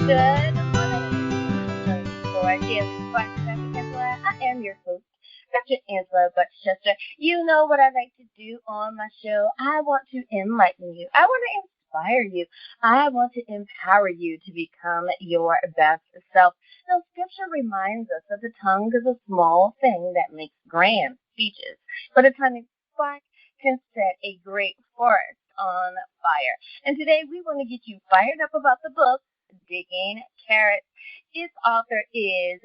Good morning. For Daily Spark with Dr. Angela. I am your host, Dr. Angela Buckchester. You know what I like to do on my show. I want to enlighten you. I want to inspire you. I want to empower you to become your best self. Now, Scripture reminds us that the tongue is a small thing that makes grand speeches, but a tiny spark can set a great forest on fire. And today we want to get you fired up about the book, Digging Carrots. Its author is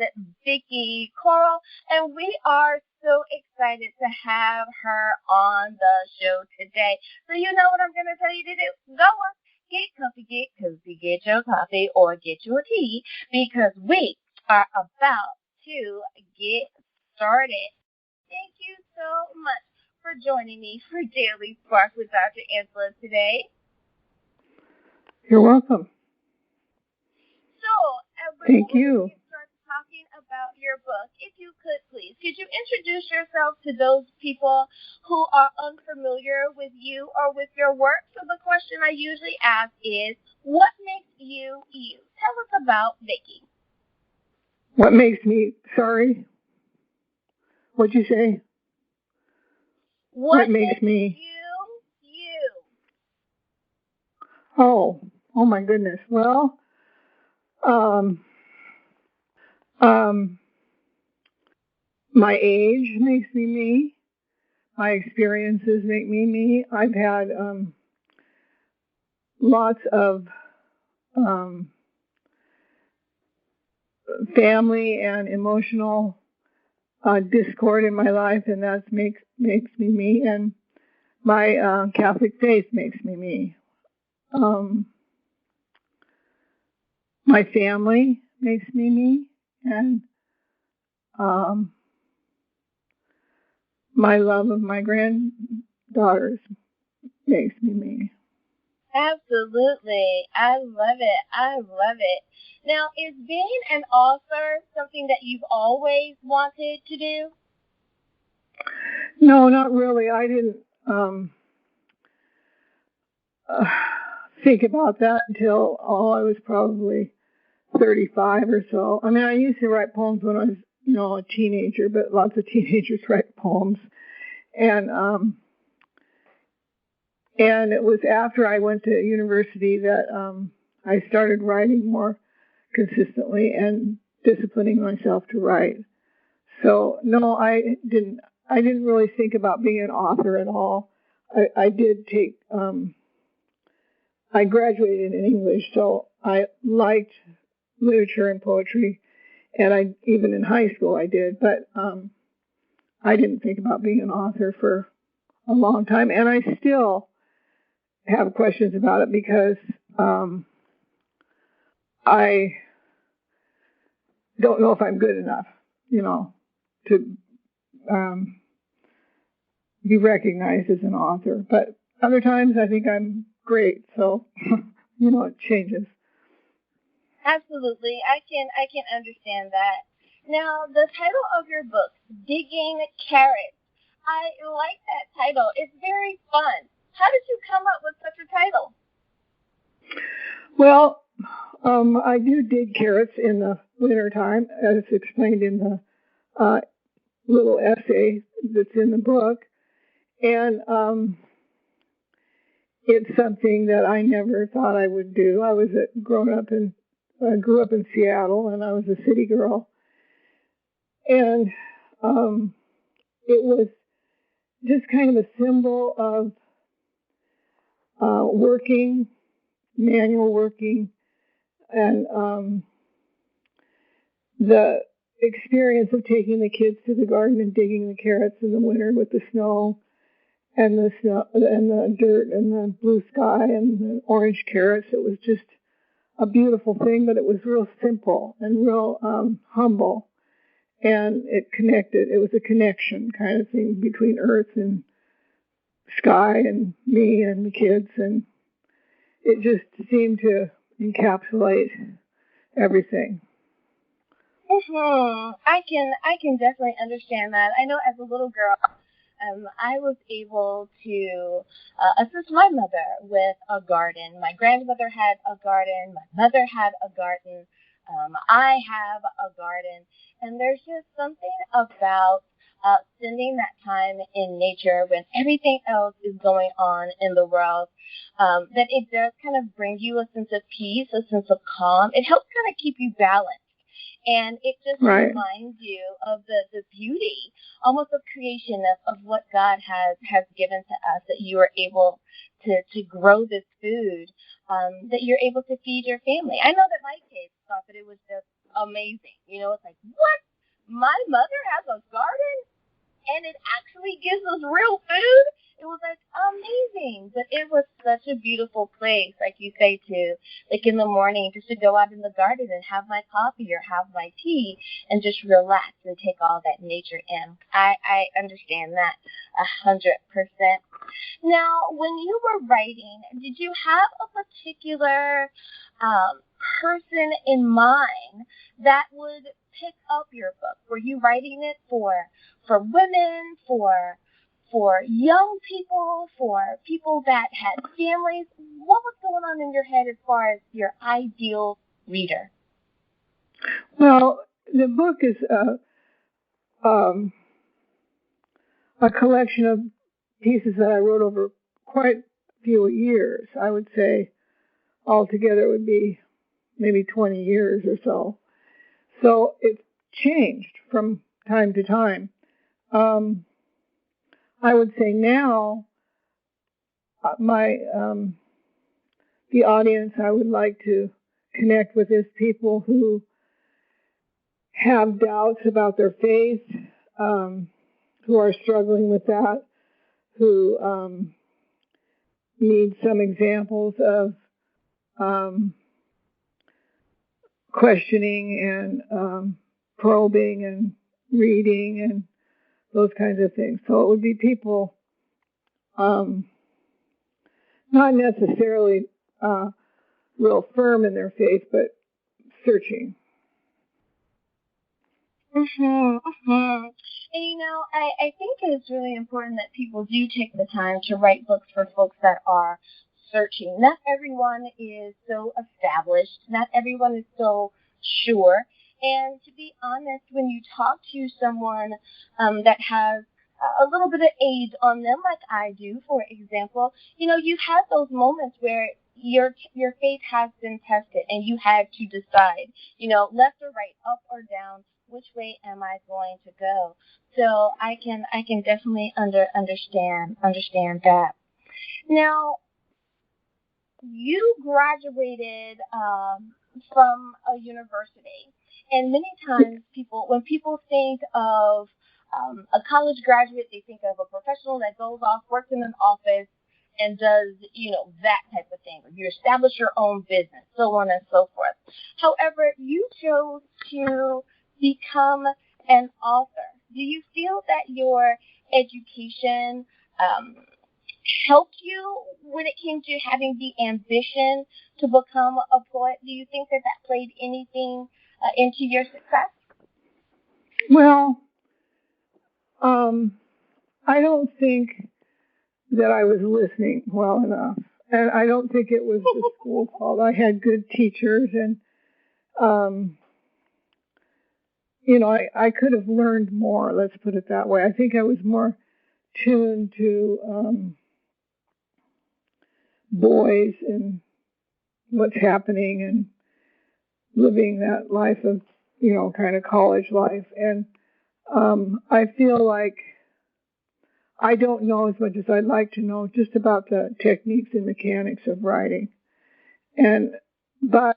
Vicki Correll, and we are so excited to have her on the show today. So you know what I'm going to tell you to do. Go on, get comfy, get cozy, get your coffee or get your tea, because we are about to get started. Thank you so much for joining me for Daily Spark with Dr. Angela today. You're welcome. So, thank you. We start talking about your book, if you could you introduce yourself to those people who are unfamiliar with you or with your work? So the question I usually ask is, what makes you you? Tell us about Vicki. What makes me, sorry? What'd you say? What makes me you? Oh my goodness. Well, my age makes me me. My experiences make me me. I've had lots of family and emotional discord in my life, and that makes me me. And my Catholic faith makes me me. My family makes me me, and my love of my granddaughters makes me me. Absolutely. I love it. Now, is being an author something that you've always wanted to do? No, not really. I didn't think about that until I was probably 35 or so. I mean, I used to write poems when I was, a teenager, but lots of teenagers write poems. And it was after I went to university that I started writing more consistently and disciplining myself to write. So no, I didn't really think about being an author at all. I did take I graduated in English, so I liked literature and poetry, and even in high school I did, but I didn't think about being an author for a long time, and I still have questions about it because I don't know if I'm good enough, to be recognized as an author. But other times I think I'm great, so it changes. Absolutely. I can understand that. Now, the title of your book, Digging Carrots. I like that title. It's very fun. How did you come up with such a title? Well, I do dig carrots in the wintertime, as explained in the little essay that's in the book. And it's something that I never thought I would do. I grew up in Seattle, and I was a city girl. And it was just kind of a symbol of manual working, and the experience of taking the kids to the garden and digging the carrots in the winter with the snow and the dirt and the blue sky and the orange carrots. It was just a beautiful thing, but it was real simple and real humble, and it connected. It was a connection kind of thing between earth and sky and me and the kids, and it just seemed to encapsulate everything. I can definitely understand that. I know as a little girl, I was able to assist my mother with a garden. My grandmother had a garden. My mother had a garden. I have a garden. And there's just something about spending that time in nature when everything else is going on in the world, that it does kind of bring you a sense of peace, a sense of calm. It helps kind of keep you balanced. And it just reminds you of the beauty, almost of creation, of what God has given to us, that you are able to grow this food, that you're able to feed your family. I know that my kids thought that it was just amazing. It's like, what? My mother has a garden and it actually gives us real food? It was like amazing. But it was such a beautiful place, like you say, too. Like in the morning, just to go out in the garden and have my coffee or have my tea and just relax and take all that nature in. I understand that 100%. Now, when you were writing, did you have a particular person in mind that would pick up your book? Were you writing it for women, for young people, for people that had families? What was going on in your head as far as your ideal reader? Well, the book is a collection of pieces that I wrote over quite a few years. I would say altogether it would be maybe 20 years or so. So it's changed from time to time. I would say now, the audience I would like to connect with is people who have doubts about their faith, who are struggling with that, who need some examples of questioning and probing and reading and those kinds of things. So it would be people not necessarily real firm in their faith, but searching. And I think it's really important that people do take the time to write books for folks that are searching. Not everyone is so established. Not everyone is so sure. And to be honest, when you talk to someone that has a little bit of age on them, like I do, for example, you've had those moments where your faith has been tested and you had to decide, left or right, up or down, which way am I going to go? So I can definitely understand that. Now, you graduated from a university, and many times when people think of a college graduate, they think of a professional that goes off, works in an office, and does, that type of thing. You establish your own business, so on and so forth. However, you chose to become an author. Do you feel that your education helped you when it came to having the ambition to become a poet? Do you think that played anything into your success? Well, I don't think that I was listening well enough. And I don't think it was the school's fault. I had good teachers and, I could have learned more, let's put it that way. I think I was more tuned to boys and what's happening and living that life of, kind of college life. And I feel like I don't know as much as I'd like to know just about the techniques and mechanics of writing. But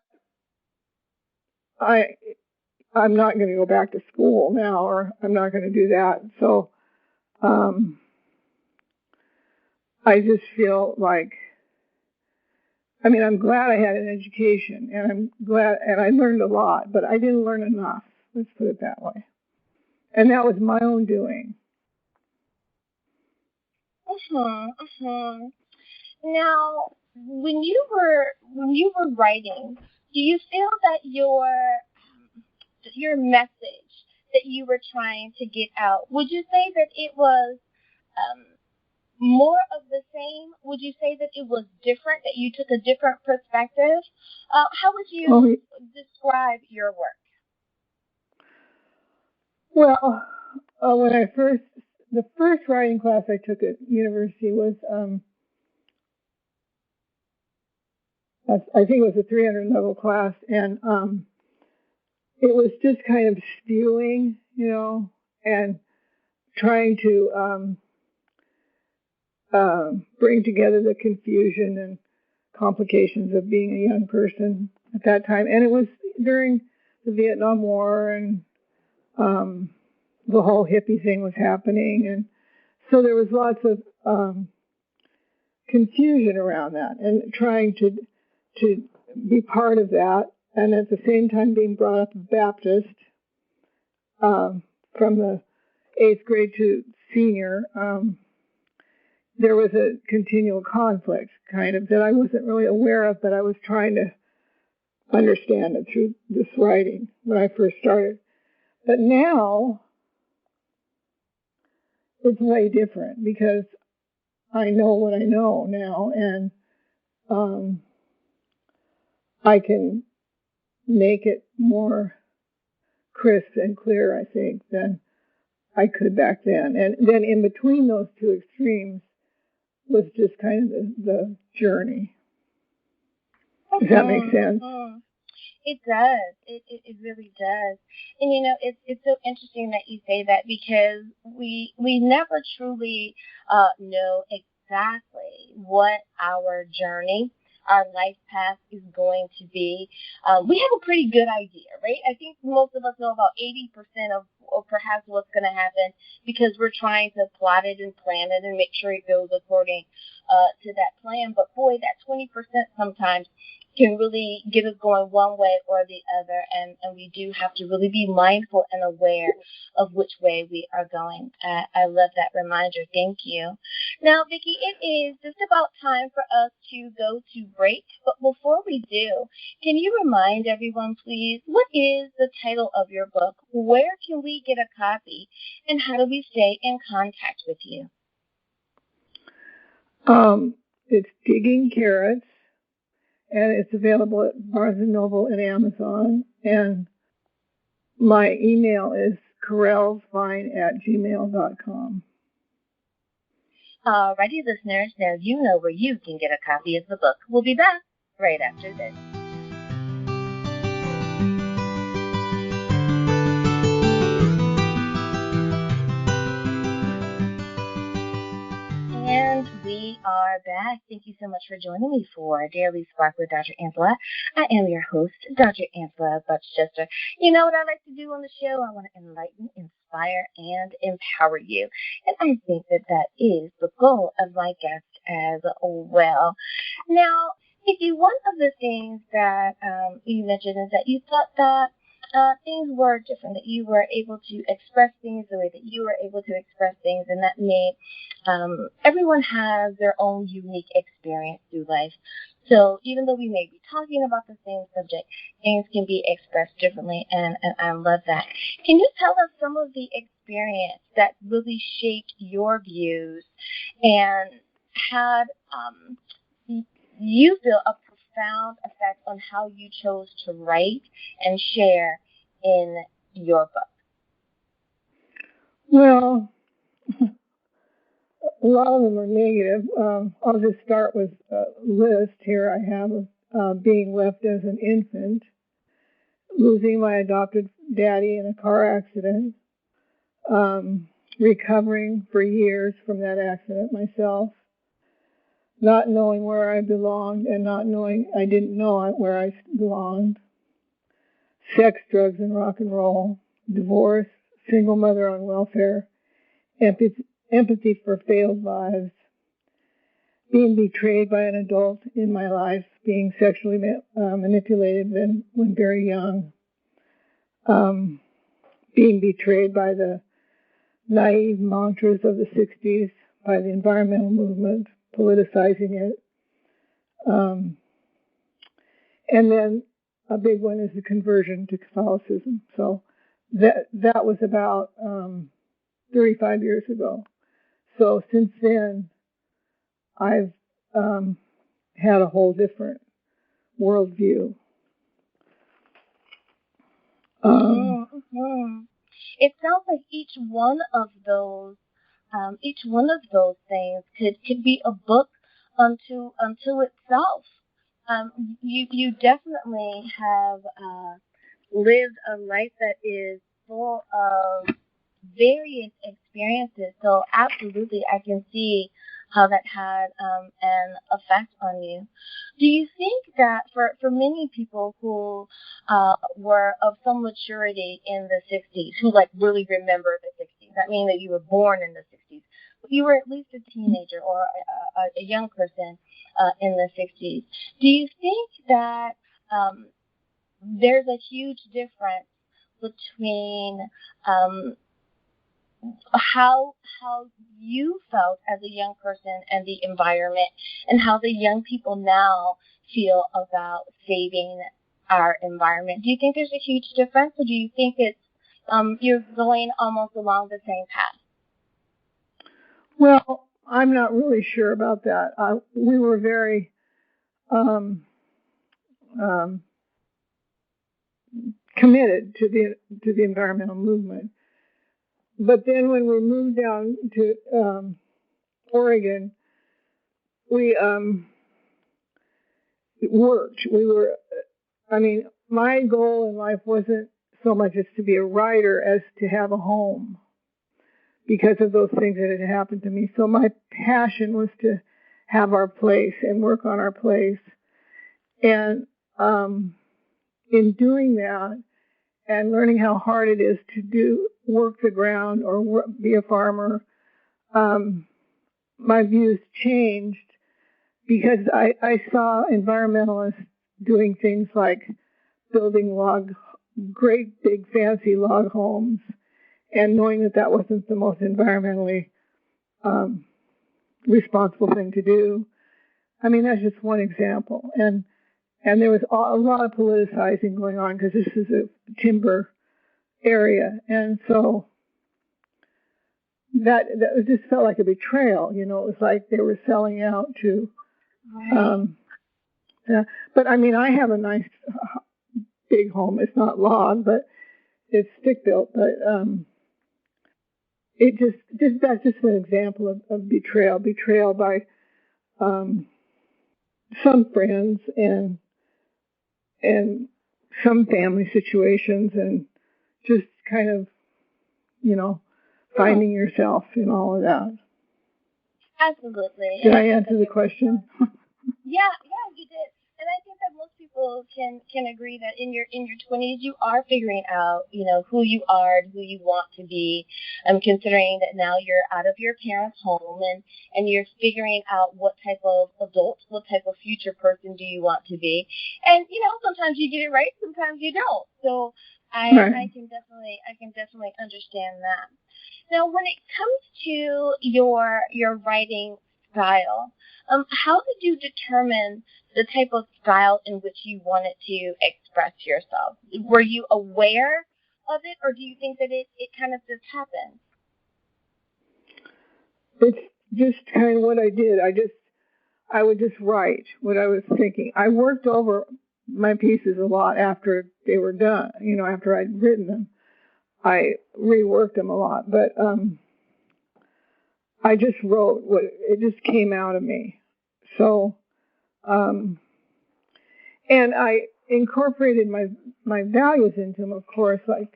I'm not going to go back to school now, or I'm not going to do that. So I just feel like, I'm glad I had an education, and I'm glad, and I learned a lot, but I didn't learn enough. Let's put it that way. And that was my own doing. Now, when you were writing, do you feel that your message that you were trying to get out, would you say that it was more of the same? Would you say that it was different, that you took a different perspective? How would you describe your work? Well, when the first writing class I took at university was, I think it was a 300 level class, and it was just kind of spewing, and trying to bring together the confusion and complications of being a young person at that time. And it was during the Vietnam War, and the whole hippie thing was happening. And so there was lots of confusion around that, and trying to be part of that. And at the same time being brought up as Baptist from the 8th grade to senior, there was a continual conflict, kind of, that I wasn't really aware of, but I was trying to understand it through this writing when I first started. But now, it's way different, because I know what I know now, and I can make it more crisp and clear, I think, than I could back then. And then in between those two extremes was just kind of the journey. Does that make sense? It does. It really does. And it's so interesting that you say that, because we never truly know exactly what our journey, our life path is going to be. We have a pretty good idea, right? I think most of us know about 80% of perhaps what's going to happen, because we're trying to plot it and plan it and make sure it goes according to that plan. But boy, that 20% sometimes can really get us going one way or the other, and we do have to really be mindful and aware of which way we are going. I love that reminder. Thank you. Now, Vicki, it is just about time for us to go to break, but before we do, can you remind everyone, please, what is the title of your book? Where can we get a copy, and how do we stay in contact with you? It's Digging Carrots, and it's available at Barnes & Noble and Amazon. And my email is correllsvine@gmail.com. Alrighty, listeners, now you know where you can get a copy of the book. We'll be back right after this. And we are back. Thank you so much for joining me for Daily Spark with Dr. Angela. I am your host, Dr. Angela Butchester. You know what I like to do on the show? I want to enlighten, inspire, and empower you. And I think that is the goal of my guest as well. Now, Vicki, one of the things that you mentioned is that you thought that things were different, that you were able to express things the way that you were able to express things, and that made everyone has their own unique experience through life. So even though we may be talking about the same subject, things can be expressed differently, and I love that. Can you tell us some of the experience that really shaped your views and had you feel a profound effect on how you chose to write and share in your book? Well, a lot of them are negative. I'll just start with a list here I have of being left as an infant, losing my adopted daddy in a car accident, recovering for years from that accident myself, not knowing where I belonged and not knowing I didn't know where I belonged, sex, drugs, and rock and roll, divorce, single mother on welfare, empathy for failed lives, being betrayed by an adult in my life, being sexually manipulated when very young, being betrayed by the naive mantras of the 60s, by the environmental movement, politicizing it. And then a big one is the conversion to Catholicism. So that was about 35 years ago. So since then, I've had a whole different worldview. It sounds like each one of those things could be a book unto itself. You definitely have lived a life that is full of various experiences. So absolutely, I can see how that had an effect on you. Do you think that for many people who were of some maturity in the 60s, who like really remember the 60s, that means that you were born in the 60s, but you were at least a teenager or a young person in the 60s, do you think that there's a huge difference between how you felt as a young person and the environment, and how the young people now feel about saving our environment? Do you think there's a huge difference, or do you think it's you're going almost along the same path? Well, I'm not really sure about that. We were very committed to the environmental movement. But then when we moved down to Oregon, we worked. My goal in life wasn't so much as to be a writer as to have a home because of those things that had happened to me. So my passion was to have our place and work on our place. And in doing that and learning how hard it is to work the ground or be a farmer, my views changed because I saw environmentalists doing things like building great big fancy log homes, and knowing that wasn't the most environmentally responsible thing to do. I mean, that's just one example. And there was a lot of politicizing going on because this is a timber area. And so that just felt like a betrayal. You know, it was like they were selling out to, yeah. But I mean, I have a nice big home. It's not log, but it's stick built. But that's just an example of betrayal by some friends and some family situations, and just kind of, finding yourself in all of that. Absolutely. Did I answer the question? Yeah, you did. And I think that most people can agree that in your 20s you are figuring out, who you are and who you want to be. Considering that now you're out of your parents' home and you're figuring out what type of adult, what type of future person do you want to be. And sometimes you get it right, sometimes you don't. So I can definitely understand that. Now, when it comes to your writing style, how did you determine the type of style in which you wanted to express yourself? Were you aware of it, or do you think that it kind of just happened? It's just kind of what I did. I would just write what I was thinking. I worked over my pieces a lot after they were done, after I'd written them. I reworked them a lot, but I just wrote it just came out of me. So, and I incorporated my values into them, of course. Like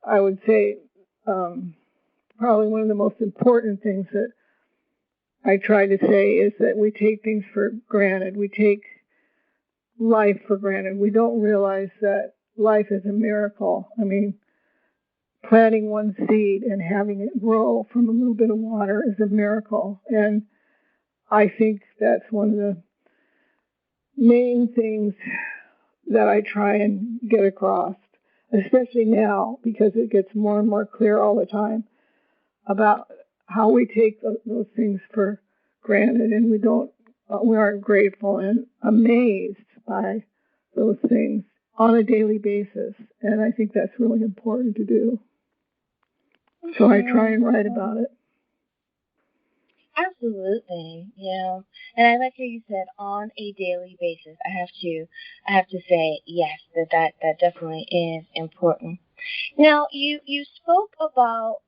I would say, probably one of the most important things that I try to say is that we take things for granted. We take life for granted. We don't realize that life is a miracle. I mean, planting one seed and having it grow from a little bit of water is a miracle. And I think that's one of the main things that I try and get across, especially now, because it gets more and more clear all the time about how we take those things for granted, and we aren't grateful and amazed by those things on a daily basis. And I think that's really important to do. So I try and write about it. Absolutely, yeah. And I like how you said on a daily basis. I have to say yes, that definitely is important. Now, you spoke about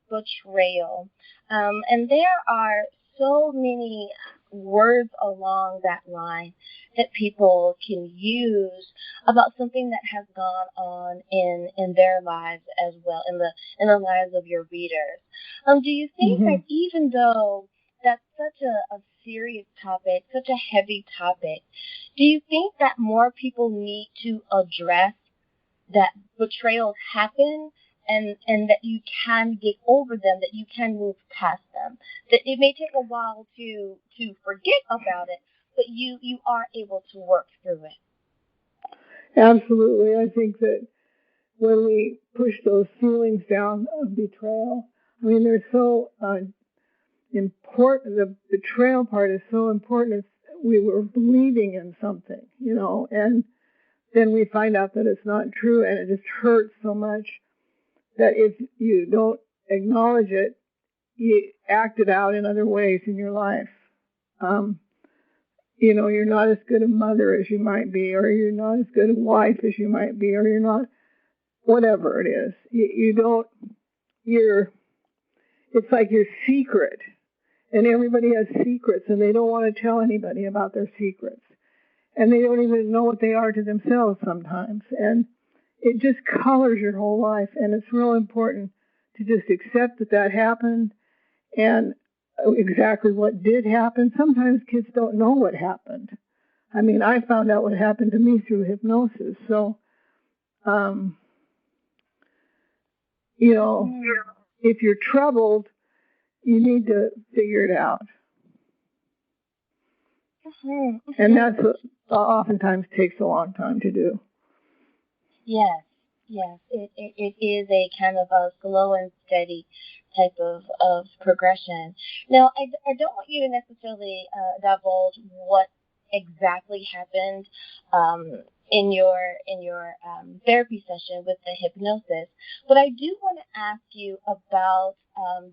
betrayal, and there are so many words along that line that people can use about something that has gone on in their lives as well, in the lives of your readers. Do you think that even though that's such a serious topic, such a heavy topic, do you think that more people need to address that betrayals happen, and that you can get over them, that you can move past them? That it may take a while to forget about it, but you are able to work through it. Absolutely. I think that when we push those feelings down of betrayal, I mean, they're so important. The betrayal part is so important. We were believing in something, and then we find out that it's not true, and it just hurts so much that if you don't acknowledge it, you act it out in other ways in your life. Um, you're not as good a mother as you might be, or you're not as good a wife as you might be, or you're not whatever it is. You don't, it's like your secret. And everybody has secrets, and they don't want to tell anybody about their secrets. And they don't even know what they are to themselves sometimes. And it just colors your whole life. And it's real important to just accept that that happened and exactly what did happen. Sometimes kids don't know what happened. I mean, I found out what happened to me through hypnosis. So, if you're troubled, you need to figure it out. And that's what oftentimes takes a long time to do. Yes, yes. It is a kind of a slow and steady type of progression. Now, I don't want you to necessarily divulge what exactly happened in your therapy session with the hypnosis, but I do want to ask you about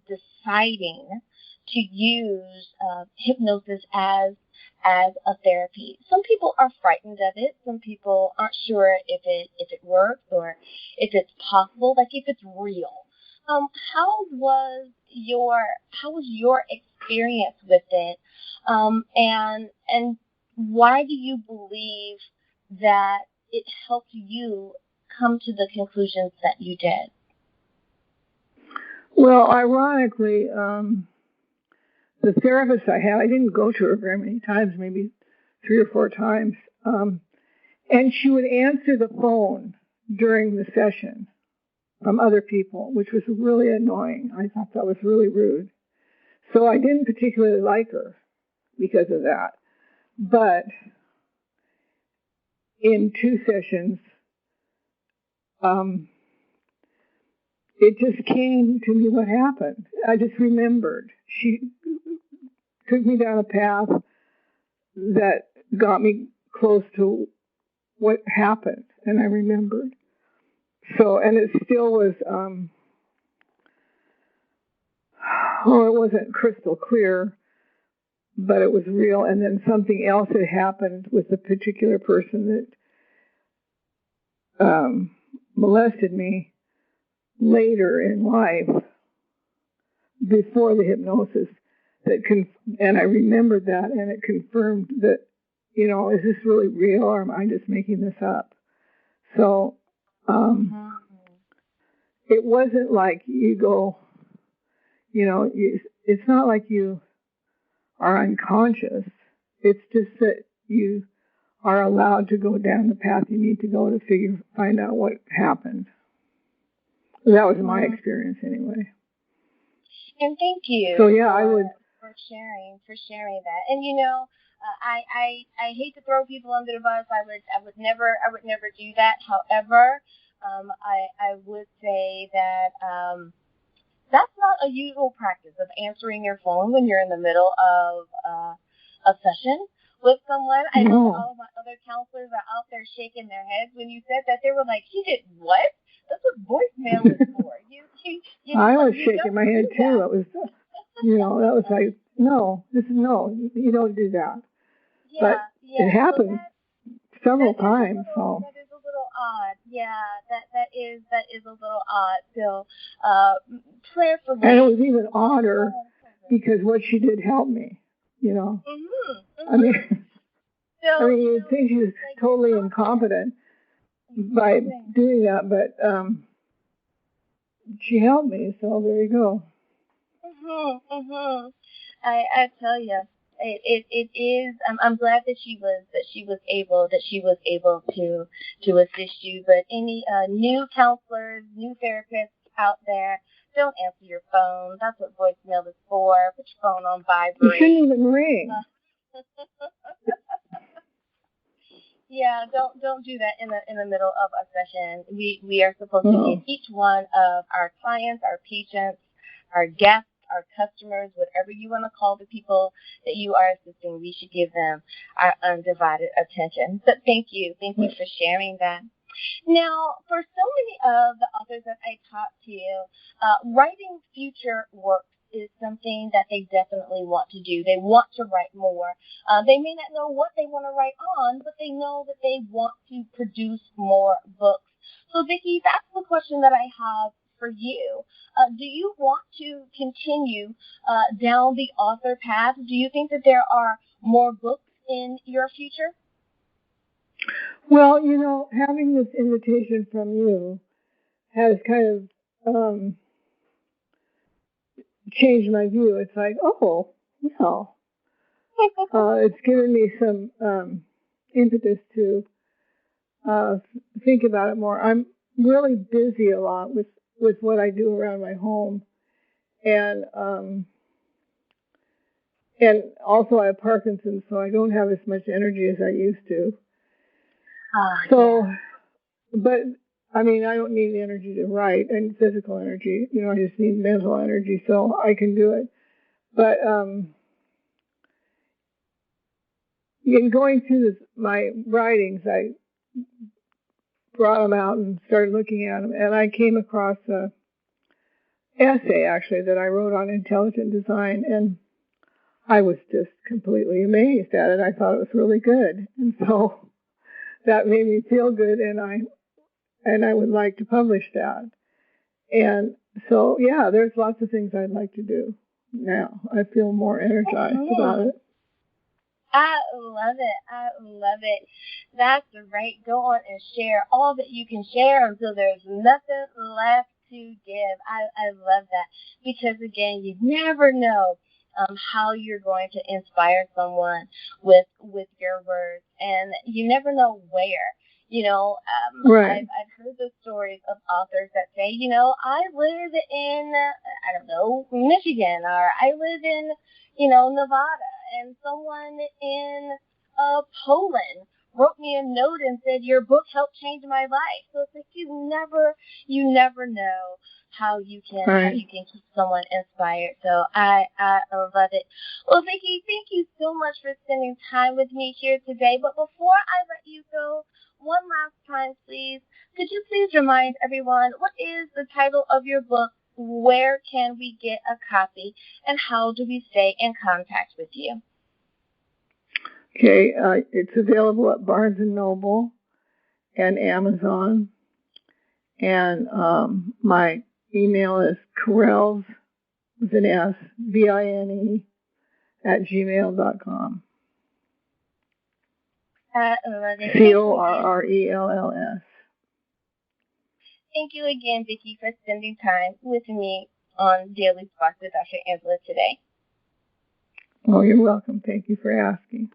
deciding to use hypnosis as a therapy. Some people are frightened of it. Some people aren't sure if it works or if it's possible, like if it's real. How was your experience with it? And why do you believe that it helped you come to the conclusions that you did? Well, ironically, the therapist I had, I didn't go to her very many times, maybe 3 or 4 times, and she would answer the phone during the session from other people, which was really annoying. I thought that was really rude. So I didn't particularly like her because of that. But in 2 sessions, it just came to me what happened. I just remembered. She took me down a path that got me close to what happened, and I remembered. So, and it still was, it wasn't crystal clear, but it was real. And then something else had happened with the particular person that molested me later in life, before the hypnosis, and I remembered that, and it confirmed that, is this really real, or am I just making this up? So, it wasn't like you go, it's not like you are unconscious. It's just that you are allowed to go down the path you need to go to find out what happened. That was my experience anyway. And thank you. So yeah, I would for sharing that. And I hate to throw people under the bus. I would never do that. However, I would say that that's not a usual practice of answering your phone when you're in the middle of a session with someone. I know all of my other counselors are out there shaking their heads when you said that. They were like, "She did what? That's what voicemail is for." I was shaking my head too. It was, that was like, no, you don't do that. Yeah, but yeah. it happened several times. That is a little odd. Yeah, that is a little odd. So, prayerfully. And it was even odder because what she did helped me. You know. I mean, you'd think she was totally incompetent by doing that, but she helped me. So there you go. I tell you, it is. I'm glad that she was able to assist you. But any new counselors, new therapists out there, don't answer your phone. That's what voicemail is for. Put your phone on vibrate. You shouldn't even ring. Yeah, don't do that in the middle of a session. We are supposed to give each one of our clients, our patients, our guests, our customers, whatever you want to call the people that you are assisting, we should give them our undivided attention. So thank you for sharing that. Now, for so many of the authors that I talk to, writing future works is something that they definitely want to do. They want to write more. They may not know what they want to write on, but they know that they want to produce more books. So, Vicki, that's the question that I have for you. Do you want to continue down the author path? Do you think that there are more books in your future? Well, having this invitation from you has kind of changed my view. It's like, oh, well, it's given me some impetus to think about it more. I'm really busy a lot with what I do around my home, and also I have Parkinson's, so I don't have as much energy as I used to. But I mean, I don't need the energy to write and physical energy. I just need mental energy, so I can do it. But in going through my writings, I brought them out and started looking at them, and I came across a essay actually that I wrote on intelligent design, and I was just completely amazed at it. I thought it was really good, and so that made me feel good, and I would like to publish that. And so, yeah, there's lots of things I'd like to do now. I feel more energized about it. I love it. That's right. Go on and share all that you can share until there's nothing left to give. I love that, because again, you never know how you're going to inspire someone with your words, and you never know where. Right. I've heard the stories of authors that say, I live in, I don't know, Michigan, or I live in, Nevada, and someone in Poland wrote me a note and said, your book helped change my life. So it's like you never know how you can keep someone inspired. So I love it. Well, Vicki, thank you so much for spending time with me here today. But before I let you go, one last time, please, could you please remind everyone, what is the title of your book? Where can we get a copy? And how do we stay in contact with you? Okay, it's available at Barnes & Noble and Amazon. And my email is Correll, with an S, VINE, @gmail.com. CORRELLS. Thank you again, Vicki, for spending time with me on Daily Spark with Dr. Angela today. Oh, you're welcome. Thank you for asking.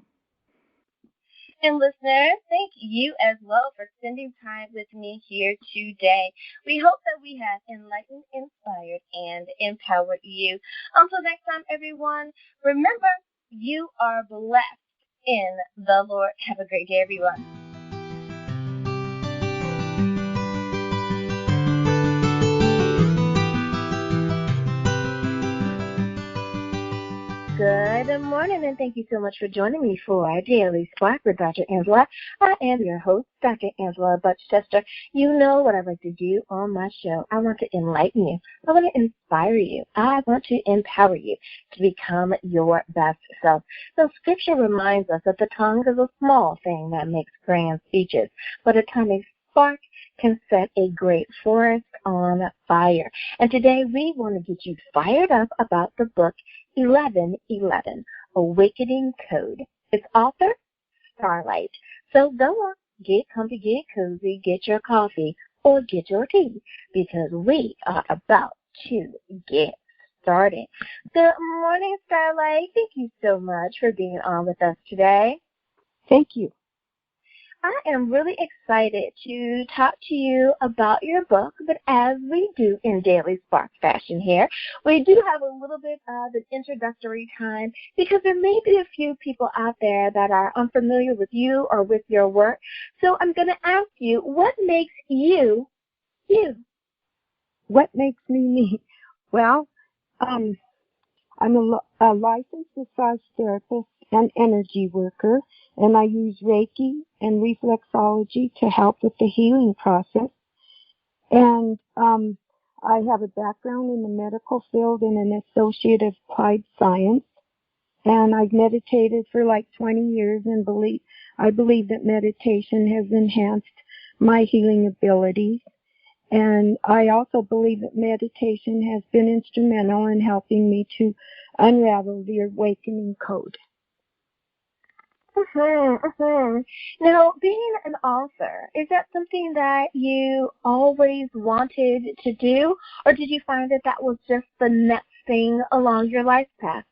And listeners, thank you as well for spending time with me here today. We hope that we have enlightened, inspired, and empowered you. Until next time, everyone, remember, you are blessed in the Lord. Have a great day, everyone. Good Good morning, and thank you so much for joining me for our Daily Spark with Dr. Angela. I am your host, Dr. Angela Butchester. You know what I like to do on my show. I want to enlighten you. I want to inspire you. I want to empower you to become your best self. So Scripture reminds us that the tongue is a small thing that makes grand speeches, but a tiny spark can set a great forest on fire. And today we want to get you fired up about the book 1111, Awakening Code. Its author, Starlight. So go on, get comfy, get cozy, get your coffee, or get your tea, because we are about to get started. Good morning, Starlight. Thank you so much for being on with us today. Thank you. I am really excited to talk to you about your book, but as we do in Daily Spark fashion here, we do have a little bit of an introductory time because there may be a few people out there that are unfamiliar with you or with your work. So I'm going to ask you, what makes you, you? What makes me me? Well, I'm a licensed massage therapist and energy worker, and I use Reiki and reflexology to help with the healing process. And I have a background in the medical field and an associate of applied science. And I've meditated for like 20 years and I believe that meditation has enhanced my healing abilities. And I also believe that meditation has been instrumental in helping me to unravel the awakening code. Now, being an author, is that something that you always wanted to do, or did you find that that was just the next thing along your life path?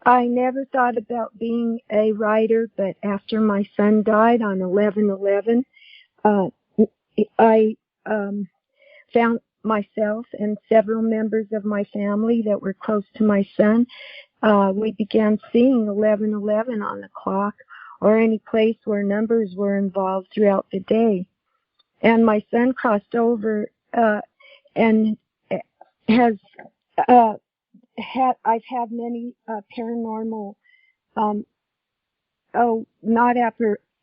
I never thought about being a writer, but after my son died on 11/11, I found myself and several members of my family that were close to my son. We began seeing 11/11 on the clock or any place where numbers were involved throughout the day. And my son crossed over and has I've had many paranormal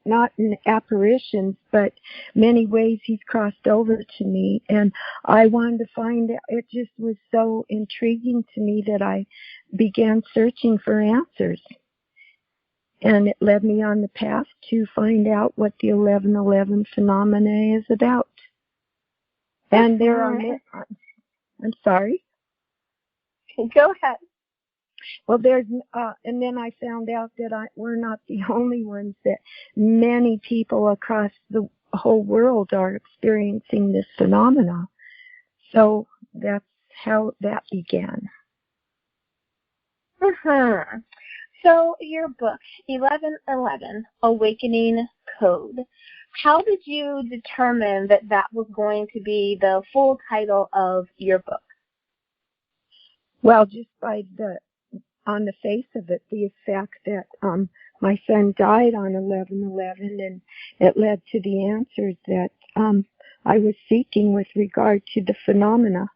not in apparitions, but many ways he's crossed over to me. And I wanted to find out. It just was so intriguing to me that I began searching for answers. And it led me on the path to find out what the 11/11 phenomena is about. And there are, I'm sorry? Go ahead. Well, and then I found out that we're not the only ones, that many people across the whole world are experiencing this phenomena. So that's how that began. So your book, 1111, Awakening Code, how did you determine that that was going to be the full title of your book? Well, just on the face of it, the fact that my son died on 11/11, and it led to the answers that I was seeking with regard to the phenomena.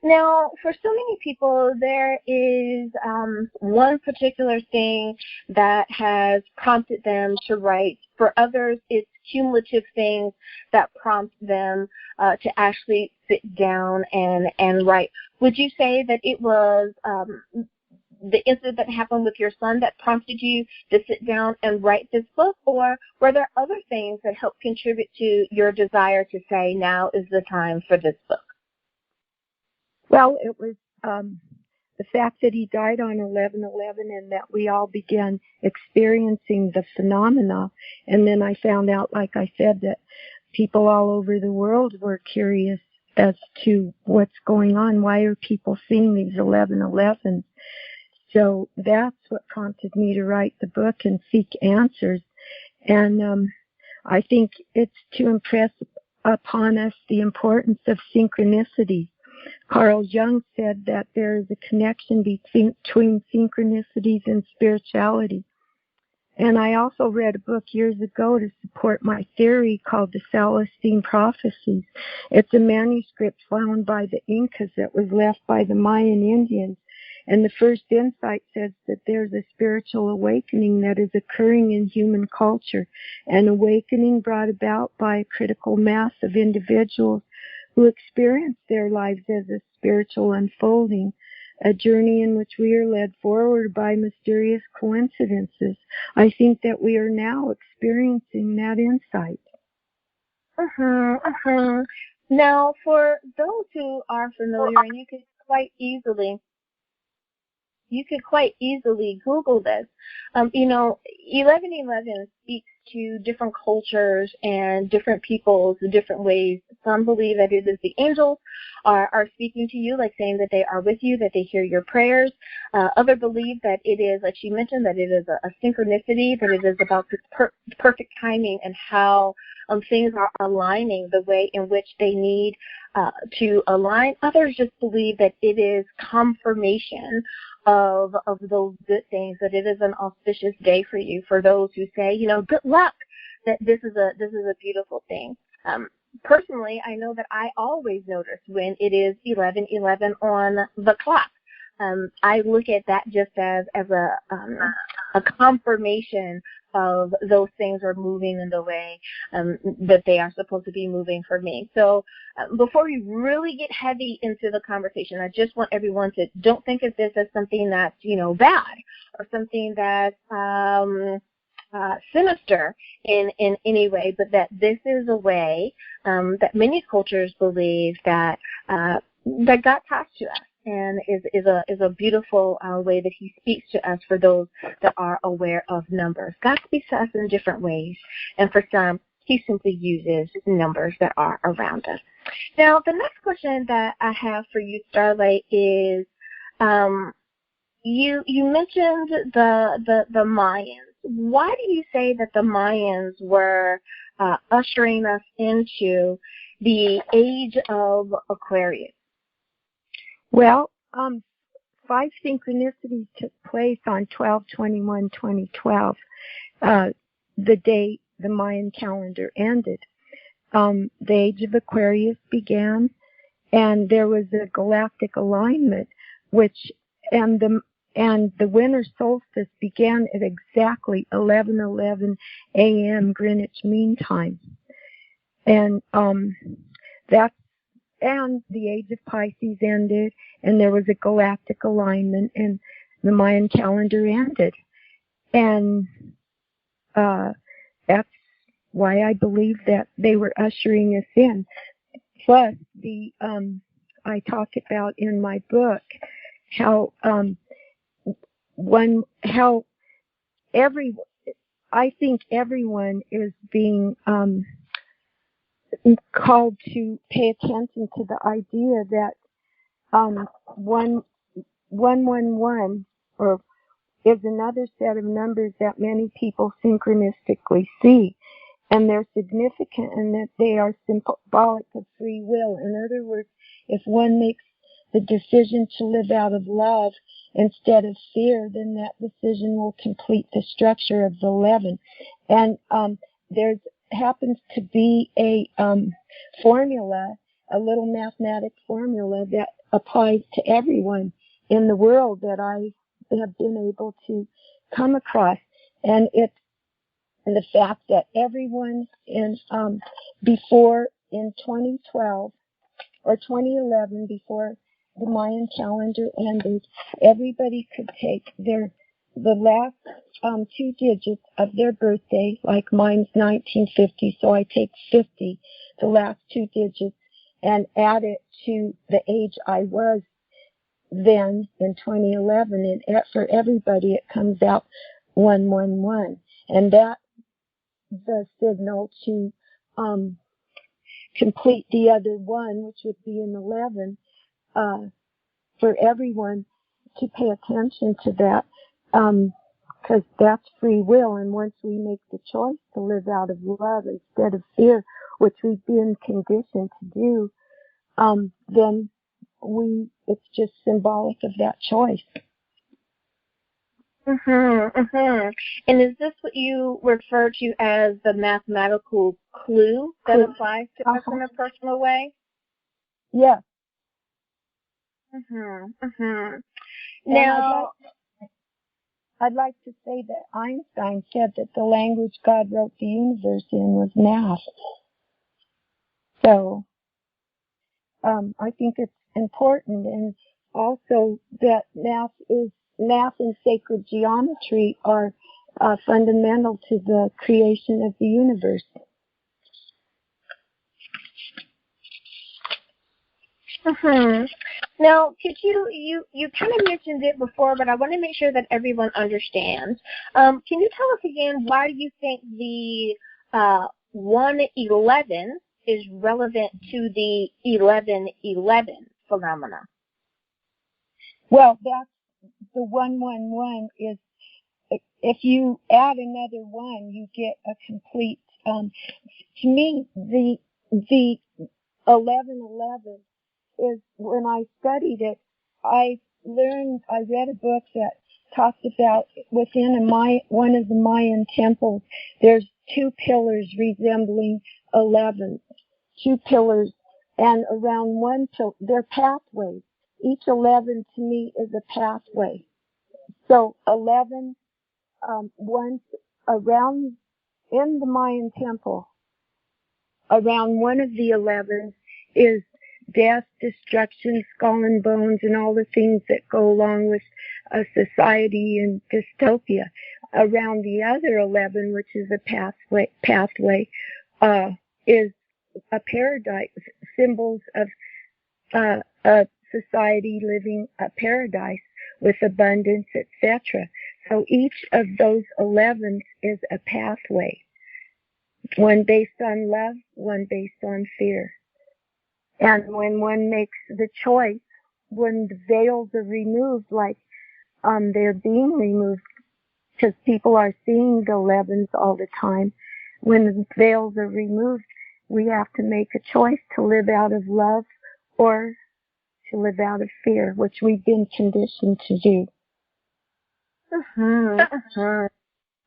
Now, for so many people, there is one particular thing that has prompted them to write. For others, it's cumulative things that prompt them to actually sit down and write. Would you say that it was the incident that happened with your son that prompted you to sit down and write this book, or were there other things that helped contribute to your desire to say, now is the time for this book? Well, it was the fact that he died on 11/11 and that we all began experiencing the phenomena. And then I found out, like I said, that people all over the world were curious as to what's going on. Why are people seeing these 11/11s? So that's what prompted me to write the book and seek answers. And I think it's to impress upon us the importance of synchronicity. Carl Jung said that there is a connection between synchronicities and spirituality. And I also read a book years ago to support my theory called the Celestine Prophecies. It's a manuscript found by the Incas that was left by the Mayan Indians. And the first insight says that there's a spiritual awakening that is occurring in human culture, an awakening brought about by a critical mass of individuals who experience their lives as a spiritual unfolding, a journey in which we are led forward by mysterious coincidences. I think that we are now experiencing that insight. Now, for those who are familiar, and you could quite easily Google this. 1111 speaks to different cultures and different peoples in different ways. Some believe that it is the angels are speaking to you, like saying that they are with you, that they hear your prayers. Others believe that it is, like she mentioned, that it is a synchronicity, that it is about this perfect timing and how things are aligning the way in which they need to align. Others just believe that it is confirmation of those good things, that it is an auspicious day for you. For those who say, good luck, that this is a beautiful thing. Personally, I know that I always notice when it is 11:11 on the clock. I look at that just as a confirmation of those things are moving in the way that they are supposed to be moving for me. So before we really get heavy into the conversation, I just want everyone to don't think of this as something that's, bad or something that's sinister in any way, but that this is a way that many cultures believe that God talks to us, and is a beautiful way that He speaks to us for those that are aware of numbers. God speaks to us in different ways, and for some, He simply uses numbers that are around us. Now, the next question that I have for you, Starlight, is you mentioned the Mayans. Why do you say that the Mayans were ushering us into the age of Aquarius? Well, 5 synchronicities took place on 12/21/2012, the day the Mayan calendar ended. The age of Aquarius began, and there was a galactic alignment, and the winter solstice began at exactly 11:11 a.m. Greenwich Mean Time, and the age of Pisces ended, and there was a galactic alignment, and the Mayan calendar ended. And that's why I believe that they were ushering us in. Plus, I talk about in my book how I think everyone is being called to pay attention to the idea that 111 or is another set of numbers that many people synchronistically see, and they're significant in that they are symbolic of free will. In other words, if one makes the decision to live out of love instead of fear, then that decision will complete the structure of the 11. And there happens to be a formula, a little mathematic formula that applies to everyone in the world that I have been able to come across. And it's the fact that everyone in 2012 or 2011, before the Mayan calendar ended, everybody could take the last 2 digits of their birthday, like mine's 1950, so I take 50, the last 2 digits, and add it to the age I was then in 2011, and for everybody it comes out 111, and that's the signal to complete the other 1, which would be an 11, for everyone to pay attention to that, because that's free will, and once we make the choice to live out of love instead of fear, which we've been conditioned to do, then it's just symbolic of that choice. And is this what you refer to as the mathematical clue that applies to us in a personal way? Yes. Now, I'd like to say that Einstein said that the language God wrote the universe in was math. So I think it's important, and also that math and sacred geometry are fundamental to the creation of the universe. Now, could you kind of mentioned it before, but I want to make sure that everyone understands. Can you tell us again why you think the 111 is relevant to the 1111 phenomena? Well, that's the 111 is, if you add another one, you get a complete, to me, the 1111 is, when I studied it, I read a book that talked about within one of the Mayan temples, there's two pillars resembling 11, two pillars, and around one pillar, they're pathways. Each 11 to me is a pathway. So 11, once around in the Mayan temple, around one of the 11s is death, destruction, skull and bones, and all the things that go along with a society and dystopia. Around the other 11, which is a pathway, is a paradise, symbols of a society living a paradise with abundance, etc. So each of those 11s is a pathway. One based on love, one based on fear. And when one makes the choice, when the veils are removed, like they're being removed, because people are seeing the 11s all the time, when the veils are removed, we have to make a choice to live out of love or to live out of fear, which we've been conditioned to do.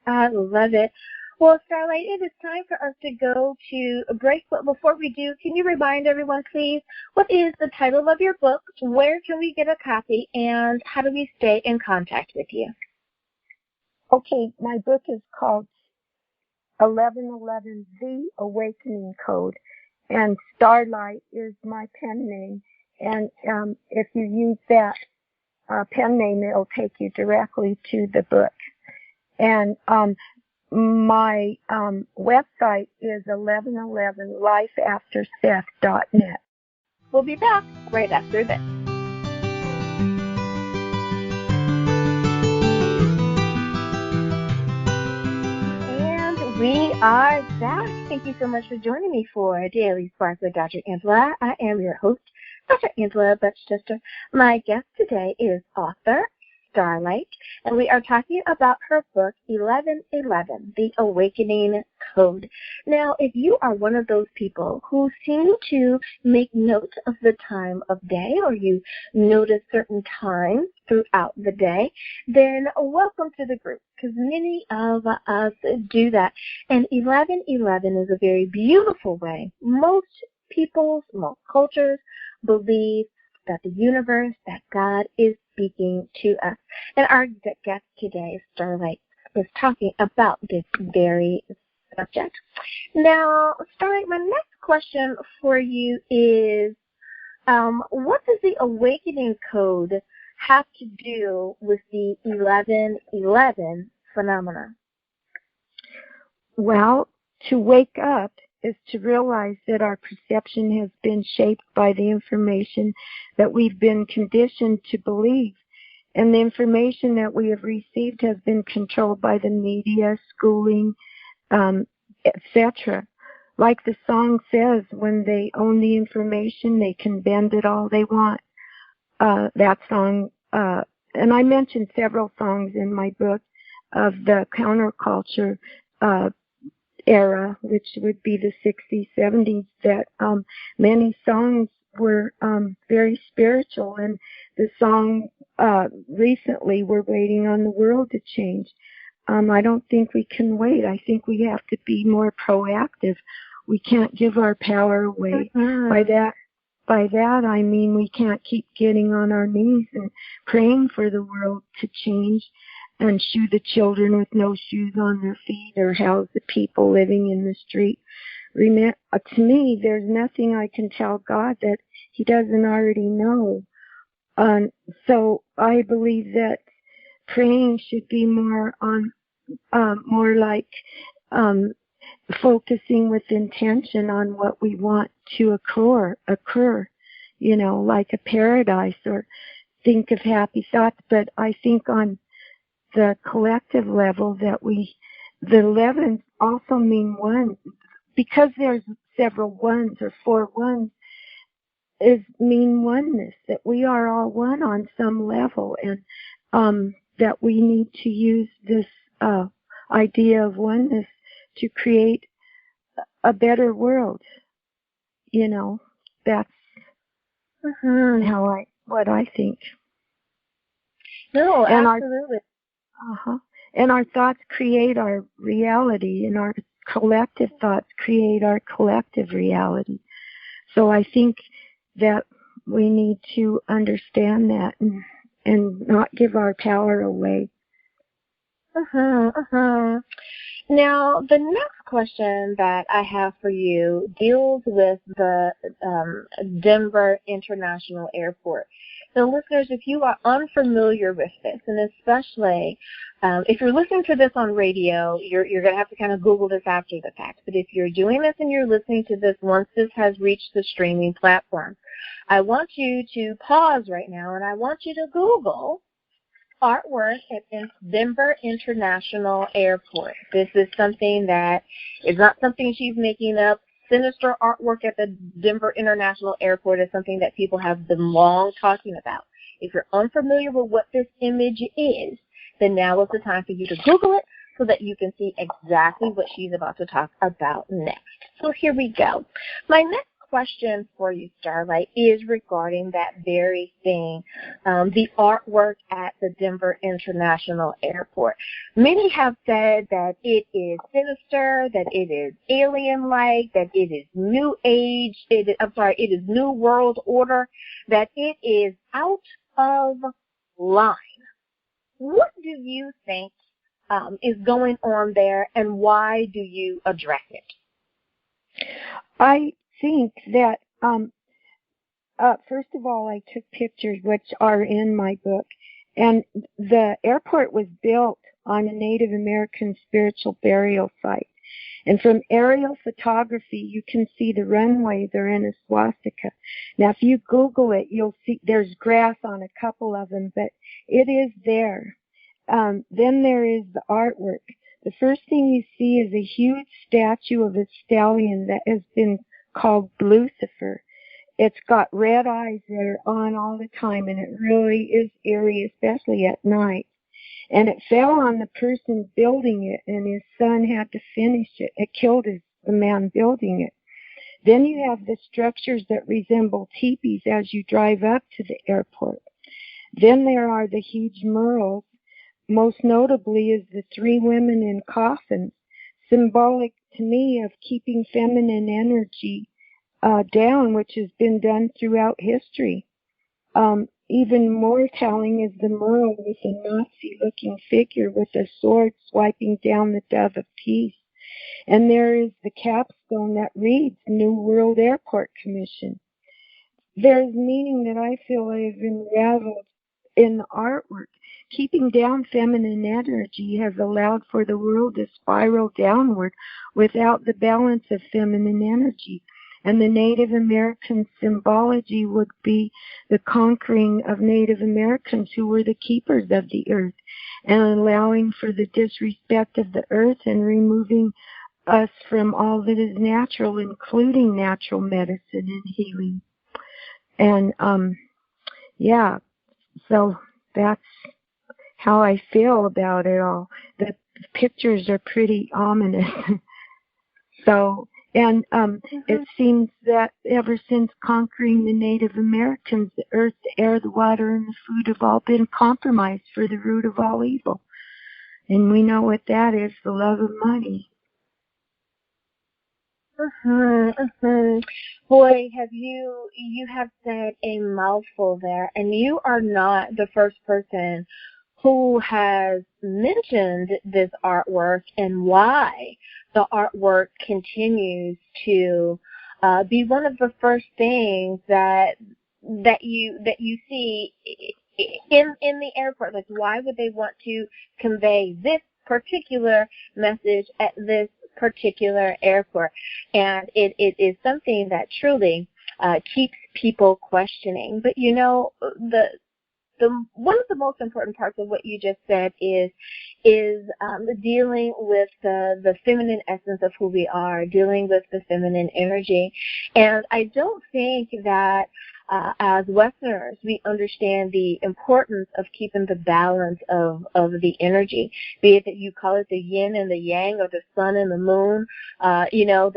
I love it. Well, Starlight, it is time for us to go to a break, but before we do, can you remind everyone, please, what is the title of your book, where can we get a copy, and how do we stay in contact with you? Okay, my book is called 1111, The Awakening Code, and Starlight is my pen name, and if you use that pen name, it'll take you directly to the book. And my website is 1111lifeafterseth.net. We'll be back right after this. And we are back. Thank you so much for joining me for Daily Spark with Dr. Angela. I am your host, Dr. Angela Butchester. My guest today is author Starlight, and we are talking about her book, 1111, The Awakening Code. Now, if you are one of those people who seem to make note of the time of day, or you notice certain times throughout the day, then welcome to the group, because many of us do that. And 1111 is a very beautiful way. Most peoples, most cultures believe that the universe, that God is speaking to us. And our guest today, Starlight, is talking about this very subject. Now, Starlight, my next question for you is, what does the awakening code have to do with the 1111 phenomena? Well, to wake up is to realize that our perception has been shaped by the information that we've been conditioned to believe. And the information that we have received has been controlled by the media, schooling, etc. Like the song says, when they own the information, they can bend it all they want. That song, and I mentioned several songs in my book of the counterculture era, which would be the 60s, 70s, that many songs were very spiritual, and the song recently we're waiting on the world to change. I don't think we can wait. I think we have to be more proactive. We can't give our power away. By that I mean we can't keep getting on our knees and praying for the world to change and shoo the children with no shoes on their feet or house the people living in the street. To me, there's nothing I can tell God that he doesn't already know. So I believe that praying should be more on, more like focusing with intention on what we want to occur, like a paradise, or think of happy thoughts. But I think on the collective level that the 11s also mean one, because there's several ones or 4 ones, mean oneness, that we are all one on some level, and that we need to use this idea of oneness to create a better world. That's what I think. No, and absolutely. And our thoughts create our reality, and our collective thoughts create our collective reality. So I think that we need to understand that and not give our power away. Now, the next question that I have for you deals with the Denver International Airport. Now, listeners, if you are unfamiliar with this, and especially if you're listening to this on radio, you're going to have to kind of Google this after the fact. But if you're doing this and you're listening to this once this has reached the streaming platform, I want you to pause right now, and I want you to Google artwork at Denver International Airport. This is something that is not something she's making up. Sinister artwork at the Denver International Airport is something that people have been long talking about. If you're unfamiliar with what this image is, then now is the time for you to Google it so that you can see exactly what she's about to talk about next. So here we go. My next question for you, Starlight, is regarding that very thing, the artwork at the Denver International Airport. Many have said that it is sinister, that it is alien-like, that it is New Age, it is New World Order, that it is out of line. What do you think is going on there, and why do you address it? I think that, first of all, I took pictures which are in my book, and the airport was built on a Native American spiritual burial site. And from aerial photography, you can see the runways are in a swastika. Now, if you Google it, you'll see there's grass on a couple of them, but it is there. Then there is the artwork. The first thing you see is a huge statue of a stallion that has been called Lucifer. It's got red eyes that are on all the time, and it really is eerie, especially at night. And it fell on the person building it, and his son had to finish it. It killed the man building it. Then you have the structures that resemble teepees as you drive up to the airport. Then there are the huge murals. Most notably is the 3 women in coffins, symbolic to me of keeping feminine energy down, which has been done throughout history. Even more telling is the mural with a Nazi-looking figure with a sword swiping down the dove of peace. And there is the capstone that reads New World Airport Commission. There's meaning that I feel I've unraveled in the artwork. Keeping down feminine energy has allowed for the world to spiral downward without the balance of feminine energy. And the Native American symbology would be the conquering of Native Americans who were the keepers of the earth, and allowing for the disrespect of the earth and removing us from all that is natural, including natural medicine and healing. And, so that's how I feel about it all. The pictures are pretty ominous. So And it seems that ever since conquering the Native Americans, the earth, the air, the water, and the food have all been compromised for the root of all evil. And we know what that is, the love of money. Boy, you have said a mouthful there, and you are not the first person who has mentioned this artwork and why the artwork continues to be one of the first things that you see in the airport. Like, why would they want to convey this particular message at this particular airport? And it is something that truly keeps people questioning. But you know, the one of the most important parts of what you just said is dealing with the feminine essence of who we are, dealing with the feminine energy. And I don't think that as Westerners we understand the importance of keeping the balance of the energy, be it that you call it the yin and the yang or the sun and the moon. You know,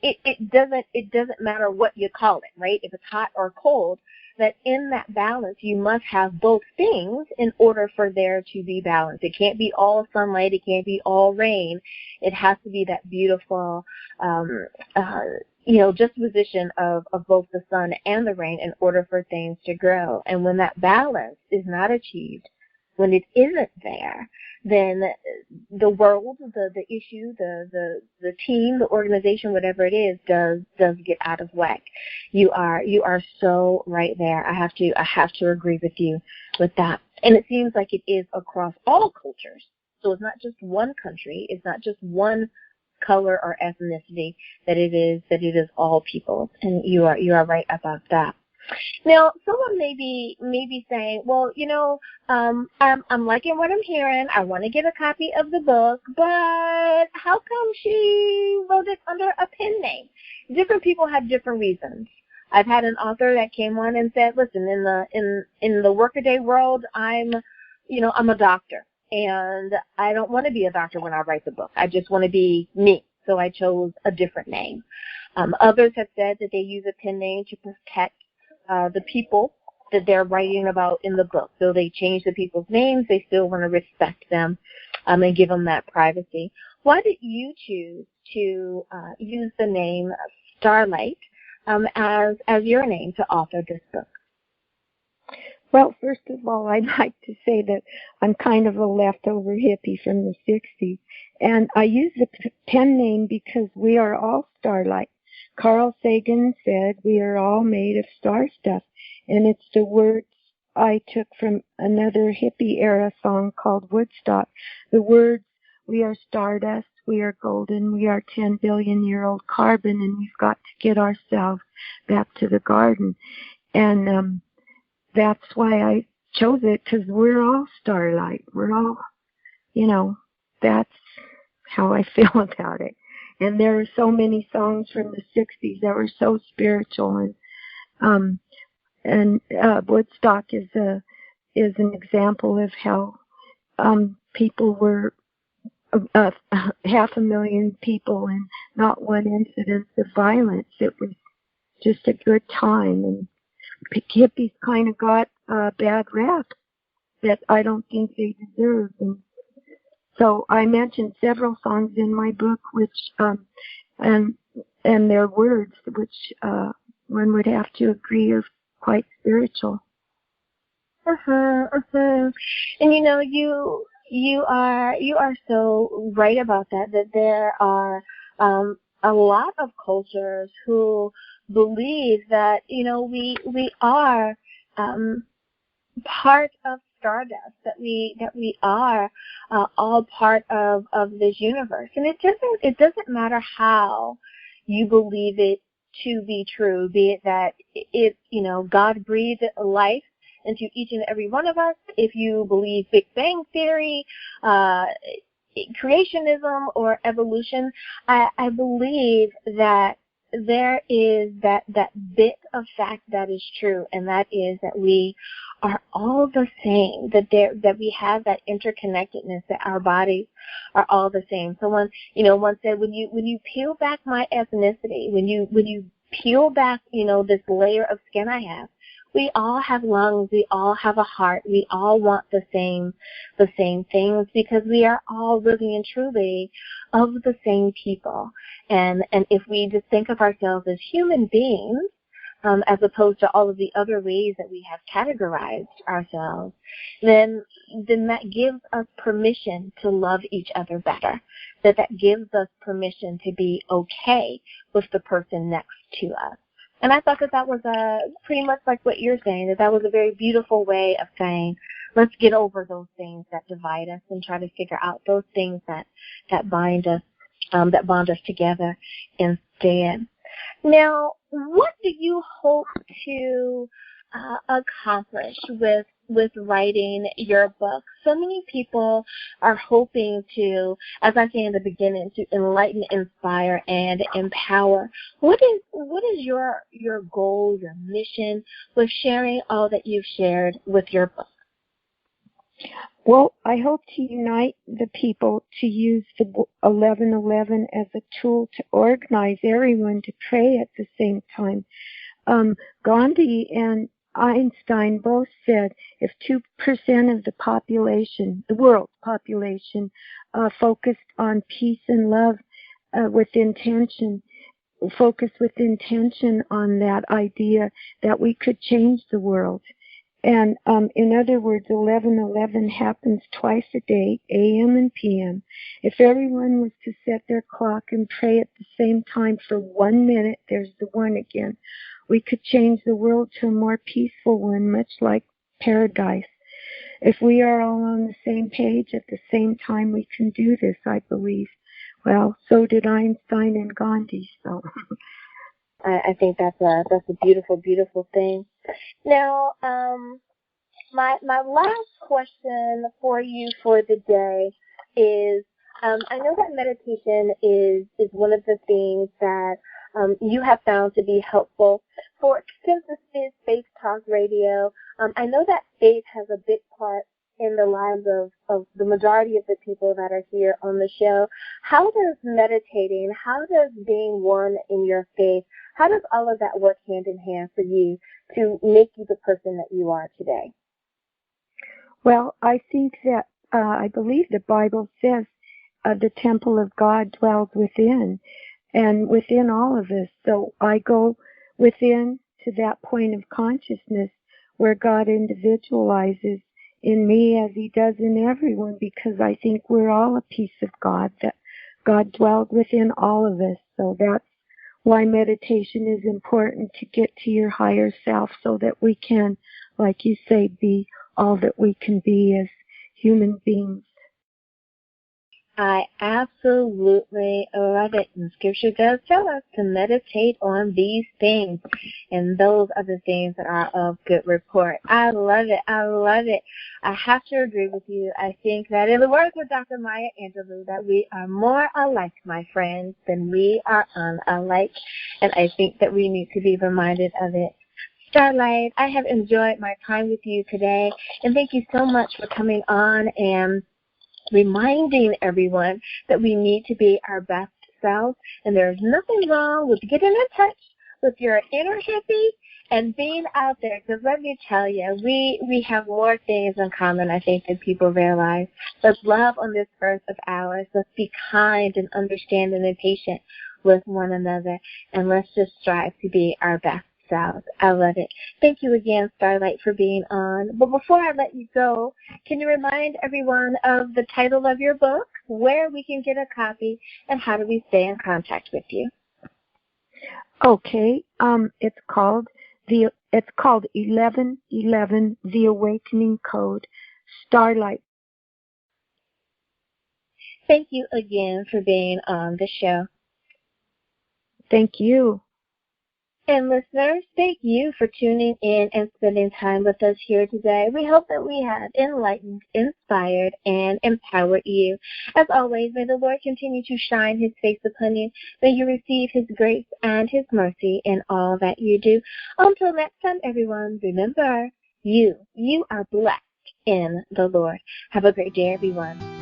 it doesn't matter what you call it, right? If it's hot or cold, that in that balance you must have both things in order for there to be balance. It can't be all sunlight, it can't be all rain. It has to be that beautiful juxtaposition of both the sun and the rain in order for things to grow. And when that balance is not achieved, when it isn't there, then the world, the issue, the team, the organization, whatever it is, does get out of whack. You are so right there. I have to agree with you with that. And it seems like it is across all cultures. So it's not just one country, it's not just one color or ethnicity, that it is all people. And you are right about that. Now, someone may be saying, well, you know, I'm liking what I'm hearing. I want to get a copy of the book, but how come she wrote it under a pen name? Different people have different reasons. I've had an author that came on and said, listen, in the workaday world, I'm a doctor, and I don't want to be a doctor when I write the book. I just want to be me. So I chose a different name. Others have said that they use a pen name to protect the people that they're writing about in the book. So they change the people's names. They still want to respect them and give them that privacy. Why did you choose to use the name Starlight as your name to author this book? Well, first of all, I'd like to say that I'm kind of a leftover hippie from the 60s. And I use the pen name because we are all starlight. Carl Sagan said we are all made of star stuff, and it's the words I took from another hippie era song called Woodstock. The words, we are stardust, we are golden, we are 10 billion-year-old carbon, and we've got to get ourselves back to the garden. And that's why I chose it, because we're all starlight. We're all, that's how I feel about it. And there are so many songs from the 60s that were so spiritual, and Woodstock is an example of how people were 500,000 people and not one incident of violence. It was just a good time, and hippies kind of got a bad rap that I don't think they deserve. And so I mentioned several songs in my book, which and their words, which one would have to agree are quite spiritual. And you are so right about that. That there are a lot of cultures who believe that we are part of stardust, that we are all part of this universe. And it doesn't matter how you believe it to be true, be it that God breathed life into each and every one of us. If you believe Big Bang Theory, creationism, or evolution, I believe that there is that bit of fact that is true, and that is that we are all the same, that we have that interconnectedness, that our bodies are all the same. Someone, once said, when you peel back my ethnicity, when you peel back, this layer of skin I have, we all have lungs, we all have a heart, we all want the same things, because we are all really and truly of the same people. And if we just think of ourselves as human beings, as opposed to all of the other ways that we have categorized ourselves, then that gives us permission to love each other better. That gives us permission to be okay with the person next to us. And I thought that was pretty much like what you're saying, that was a very beautiful way of saying, let's get over those things that divide us and try to figure out those things that bind us, that bond us together instead. Now, what do you hope to accomplish with writing your book? So many people are hoping to, as I say in the beginning, to enlighten, inspire, and empower. What is your goal, your mission with sharing all that you've shared with your book? Well, I hope to unite the people to use the 1111 as a tool to organize everyone to pray at the same time. Gandhi and Einstein both said if 2% of the population, the world's population, focused on peace and love with intention, focused with intention on that idea, that we could change the world. And in other words, 11:11 happens twice a day, a.m. and p.m. If everyone was to set their clock and pray at the same time for 1 minute, there's the one again, we could change the world to a more peaceful one, much like paradise. If we are all on the same page at the same time, we can do this, I believe. Well, so did Einstein and Gandhi, so... I think that's a beautiful, beautiful thing. Now, my last question for you for the day is, I know that meditation is one of the things that you have found to be helpful since this is Faith Talk Radio. I know that faith has a big part in the lives of the majority of the people that are here on the show. How does meditating, how does being one in your faith, how does all of that work hand in hand for you to make you the person that you are today? Well, I think that, I believe the Bible says the temple of God dwells within, and within all of us. So I go within to that point of consciousness where God individualizes in me as he does in everyone, because I think we're all a piece of God, that God dwells within all of us. So that's why meditation is important, to get to your higher self so that we can, like you say, be all that we can be as human beings. I absolutely love it. And Scripture does tell us to meditate on these things. And those are the things that are of good report. I love it. I love it. I have to agree with you. I think that in the words of Dr. Maya Angelou, that we are more alike, my friends, than we are unalike. And I think that we need to be reminded of it. Starlight, I have enjoyed my time with you today. And thank you so much for coming on and reminding everyone that we need to be our best selves, and there's nothing wrong with getting in touch with your inner hippie and being out there, because let me tell you, we have more things in common, I think, than people realize. Let's love on this earth of ours. Let's be kind and understanding and patient with one another, and let's just strive to be our best selves. I love it. Thank you again, Starlight, for being on. But before I let you go, can you remind everyone of the title of your book, where we can get a copy, and how do we stay in contact with you? Okay, it's called 1111, The Awakening Code, Starlight. Thank you again for being on the show. Thank you. And listeners, thank you for tuning in and spending time with us here today. We hope that we have enlightened, inspired, and empowered you. As always, may the Lord continue to shine his face upon you. May you receive his grace and his mercy in all that you do. Until next time, everyone, remember, you are blessed in the Lord. Have a great day, everyone.